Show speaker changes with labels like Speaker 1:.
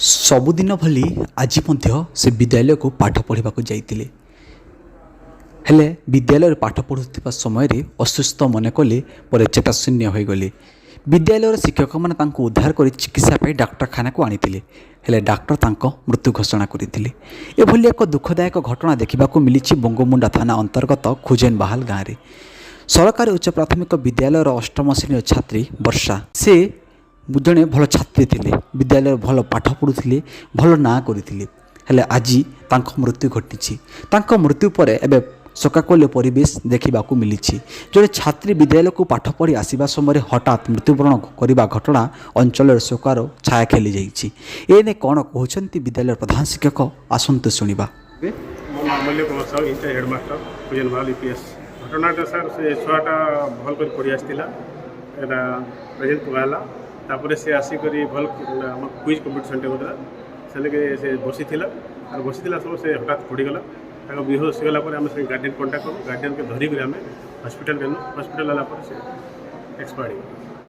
Speaker 1: ସବୁଦିନ ଭଳି ଆଜି ମଧ୍ୟ ସେ ବିଦ୍ୟାଳୟକୁ ପାଠ ପଢ଼ିବାକୁ ଯାଇଥିଲେ। ହେଲେ ବିଦ୍ୟାଳୟରେ ପାଠ ପଢ଼ୁଥିବା ସମୟରେ ଅସୁସ୍ଥ ମନେ କଲେ ପରେ ଚେତାଶୂନ୍ୟ ହୋଇଗଲେ। ବିଦ୍ୟାଳୟର ଶିକ୍ଷକମାନେ ତାଙ୍କୁ ଉଦ୍ଧାର କରି ଚିକିତ୍ସା ପାଇଁ ଡାକ୍ତରଖାନାକୁ ଆଣିଥିଲେ, ହେଲେ ଡାକ୍ତର ତାଙ୍କ ମୃତ୍ୟୁ ଘୋଷଣା କରିଥିଲେ। ଏଭଳି ଏକ ଦୁଃଖଦାୟକ ଘଟଣା ଦେଖିବାକୁ ମିଳିଛି ବଙ୍ଗୋମୁଣ୍ଡା ଥାନା ଅନ୍ତର୍ଗତ ଖୁଜେନବାହାଲ ଗାଁରେ। ସରକାରୀ ଉଚ୍ଚ ପ୍ରାଥମିକ ବିଦ୍ୟାଳୟର ଅଷ୍ଟମ ଶ୍ରେଣୀର ଛାତ୍ରୀ ବର୍ଷା। ସେ ଜଣେ ଭଲ ଛାତ୍ରୀ ଥିଲେ, ବିଦ୍ୟାଳୟରେ ଭଲ ପାଠ ପଢ଼ୁଥିଲେ, ଭଲ ନାଁ କରିଥିଲେ। ହେଲେ ଆଜି ତାଙ୍କ ମୃତ୍ୟୁ ଘଟିଛି। ତାଙ୍କ ମୃତ୍ୟୁ ପରେ ଏବେ ଶୋକାକୁଳ ପରିବେଶ ଦେଖିବାକୁ ମିଳିଛି। ଜଣେ ଛାତ୍ରୀ ବିଦ୍ୟାଳୟକୁ ପାଠ ପଢ଼ି ଆସିବା ସମୟରେ ହଠାତ୍ ମୃତ୍ୟୁବରଣ କରିବା ଘଟଣା ଅଞ୍ଚଳରେ ଶୋକର ଛାୟା ଖେଳିଯାଇଛି। ଏନେଇ କ'ଣ କହୁଛନ୍ତି ବିଦ୍ୟାଳୟର ପ୍ରଧାନ ଶିକ୍ଷକ, ଆସନ୍ତୁ ଶୁଣିବା।
Speaker 2: ମାମଲ୍ୟ Kumar Sahu, in charge headmaster Khujenbahal UPS. ଘଟଣାଟା ସାର୍, ସେ ଛୁଆଟା ଭଲ କରି ପଢ଼ି ଆସିଥିଲା, ଏଇଟା ପ୍ରେଜେଣ୍ଟ ପକାହେଲା। ତାପରେ ସେ ଆସିକରି ଭଲ ଆମ କୁଇଜ୍ କମ୍ପିଟିସନ୍ଟେ ହେଉଥିଲା, ସେନେକି ସେ ବସିଥିଲା ସବୁ ସେ ହଠାତ୍ ପଡ଼ିଗଲା। ତାଙ୍କ ବେହୋସ୍ ହେଇଗଲା ପରେ ଆମେ ସେ ଗାର୍ଡ଼ିଆନ୍ କଣ୍ଟାକ୍ଟ କଲୁ, ଗାର୍ଡ଼ିଆନ୍କେ ଧରିକରି ଆମେ ହସ୍ପିଟାଲ୍ ଗଲୁ। ହସ୍ପିଟାଲ୍ ହେଲା ପରେ ସେ ଏକ୍ସପାୟାର୍ଡ଼ ହେଇଗଲା।